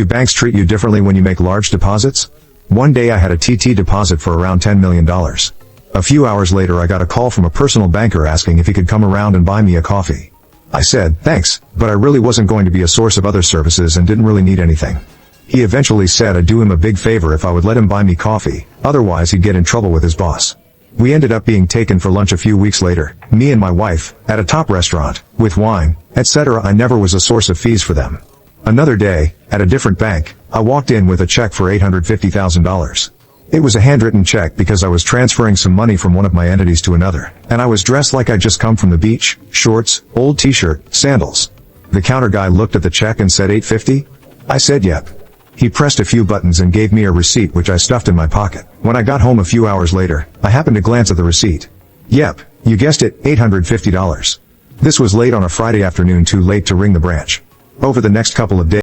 Do banks treat you differently when you make large deposits? One day I had a TT deposit for around $10 million. A few hours later I got a call from a personal banker asking if he could come around and buy me a coffee. I said, thanks, but I really wasn't going to be a source of other services and didn't really need anything. He eventually said I'd do him a big favor if I would let him buy me coffee, otherwise he'd get in trouble with his boss. We ended up being taken for lunch a few weeks later, me and my wife, at a top restaurant, with wine, etc. I never was a source of fees for them. Another day, at a different bank, I walked in with a check for $850,000. It was a handwritten check because I was transferring some money from one of my entities to another, and I was dressed like I'd just come from the beach, shorts, old t-shirt, sandals. The counter guy looked at the check and said $850? I said yep. He pressed a few buttons and gave me a receipt which I stuffed in my pocket. When I got home a few hours later, I happened to glance at the receipt. Yep, you guessed it, $850. This was late on a Friday afternoon, too late to ring the branch. Over the next couple of days,